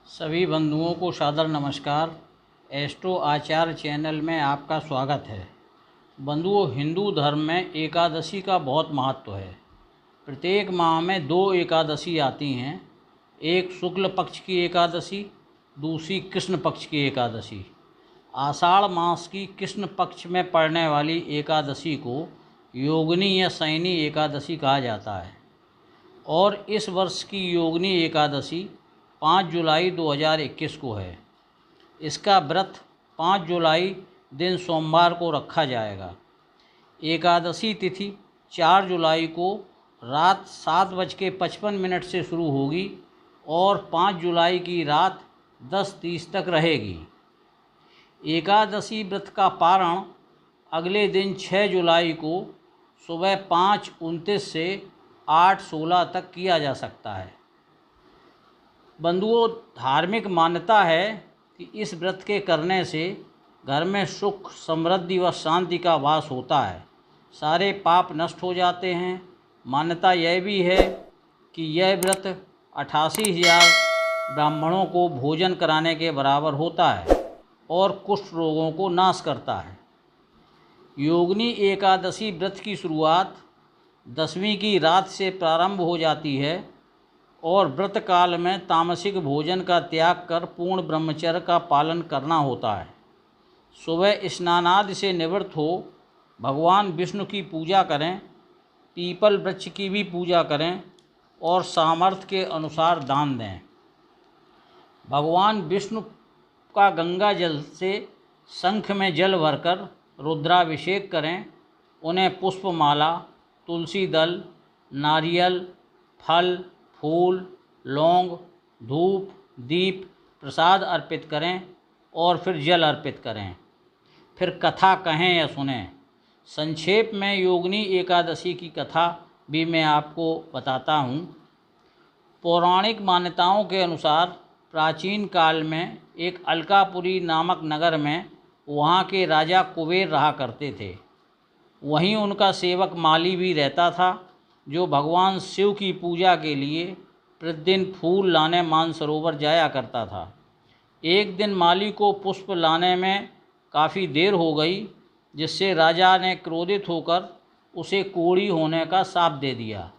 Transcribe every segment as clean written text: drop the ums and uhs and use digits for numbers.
सभी बंधुओं को सादर नमस्कार। एस्ट्रो आचार्य चैनल में आपका स्वागत है। बंधुओं, हिंदू धर्म में एकादशी का बहुत महत्व है। प्रत्येक माह में 2 एकादशी आती हैं, एक शुक्ल पक्ष की एकादशी, दूसरी कृष्ण पक्ष की एकादशी। आषाढ़ मास की कृष्ण पक्ष में पड़ने वाली एकादशी को योगिनी या शयनी एकादशी कहा जाता है और इस वर्ष की योगिनी एकादशी 5 जुलाई 2021 को है। इसका व्रत 5 जुलाई दिन सोमवार को रखा जाएगा। एकादशी तिथि 4 जुलाई को रात 7:55 से शुरू होगी और 5 जुलाई की रात 10:30 तक रहेगी। एकादशी व्रत का पारण अगले दिन 6 जुलाई को सुबह 5:29 से 8:16 तक किया जा सकता है। बंधुओं, धार्मिक मान्यता है कि इस व्रत के करने से घर में सुख, समृद्धि व शांति का वास होता है। सारे पाप नष्ट हो जाते हैं। मान्यता यह भी है कि यह व्रत 88,000 ब्राह्मणों को भोजन कराने के बराबर होता है और कुष्ठ रोगों को नाश करता है। योगिनी एकादशी व्रत की शुरुआत 10वीं की रात से प्रारंभ हो जाती है और व्रत काल में तामसिक भोजन का त्याग कर पूर्ण ब्रह्मचर्य का पालन करना होता है। सुबह स्नानादि से निवृत्त हो भगवान विष्णु की पूजा करें, पीपल वृक्ष की भी पूजा करें और सामर्थ्य के अनुसार दान दें। भगवान विष्णु का गंगा जल से शंख में जल भरकर रुद्राभिषेक करें। उन्हें पुष्पमाला, तुलसी दल, नारियल, फल, फूल, लौंग, धूप, दीप, प्रसाद अर्पित करें और फिर जल अर्पित करें। फिर कथा कहें या सुनें। संक्षेप में योगिनी एकादशी की कथा भी मैं आपको बताता हूँ। पौराणिक मान्यताओं के अनुसार प्राचीन काल में एक अलकापुरी नामक नगर में वहाँ के राजा कुबेर रहा करते थे। वहीं उनका सेवक माली भी रहता था, जो भगवान शिव की पूजा के लिए प्रतिदिन फूल लाने मानसरोवर जाया करता था। एक दिन माली को पुष्प लाने में काफ़ी देर हो गई, जिससे राजा ने क्रोधित होकर उसे कोढ़ी होने का शाप दे दिया।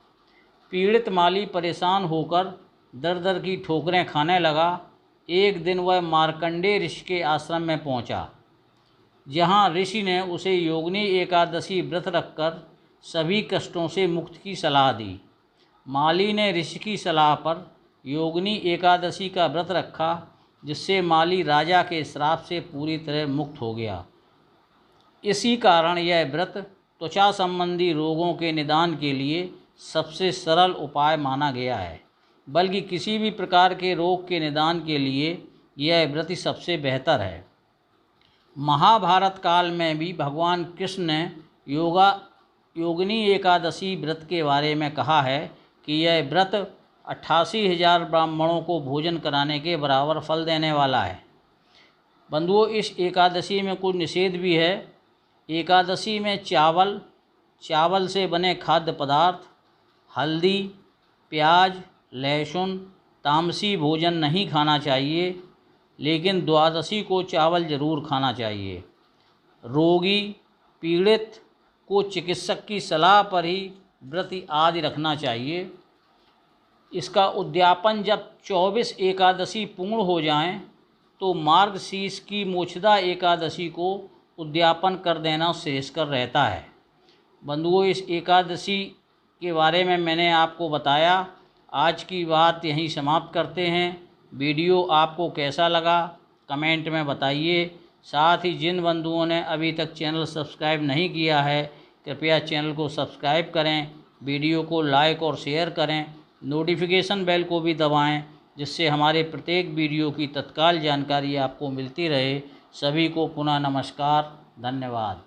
पीड़ित माली परेशान होकर दर दर की ठोकरें खाने लगा। एक दिन वह मार्कंडेय ऋषि के आश्रम में पहुंचा, जहां ऋषि ने उसे योगिनी एकादशी व्रत रखकर सभी कष्टों से मुक्ति की सलाह दी। माली ने ऋषि की सलाह पर योगिनी एकादशी का व्रत रखा, जिससे माली राजा के श्राप से पूरी तरह मुक्त हो गया। इसी कारण यह व्रत त्वचा संबंधी रोगों के निदान के लिए सबसे सरल उपाय माना गया है, बल्कि किसी भी प्रकार के रोग के निदान के लिए यह व्रत सबसे बेहतर है। महाभारत काल में भी भगवान कृष्ण ने योगिनी एकादशी व्रत के बारे में कहा है कि यह व्रत 88,000 ब्राह्मणों को भोजन कराने के बराबर फल देने वाला है। बंधुओं, इस एकादशी में कुछ निषेध भी है। एकादशी में चावल से बने खाद्य पदार्थ, हल्दी, प्याज, लहसुन, तामसी भोजन नहीं खाना चाहिए, लेकिन द्वादशी को चावल जरूर खाना चाहिए। रोगी, पीड़ित को चिकित्सक की सलाह पर ही व्रत आदि रखना चाहिए। इसका उद्यापन जब 24 एकादशी पूर्ण हो जाएं, तो मार्गशीर्ष की मोक्षदा एकादशी को उद्यापन कर देना श्रेयस्कर रहता है। बंधुओं, इस एकादशी के बारे में मैंने आपको बताया। आज की बात यहीं समाप्त करते हैं। वीडियो आपको कैसा लगा कमेंट में बताइए। साथ ही जिन बंधुओं ने अभी तक चैनल सब्सक्राइब नहीं किया है, कृपया चैनल को सब्सक्राइब करें, वीडियो को लाइक और शेयर करें, नोटिफिकेशन बेल को भी दबाएं, जिससे हमारे प्रत्येक वीडियो की तत्काल जानकारी आपको मिलती रहे। सभी को पुनः नमस्कार, धन्यवाद।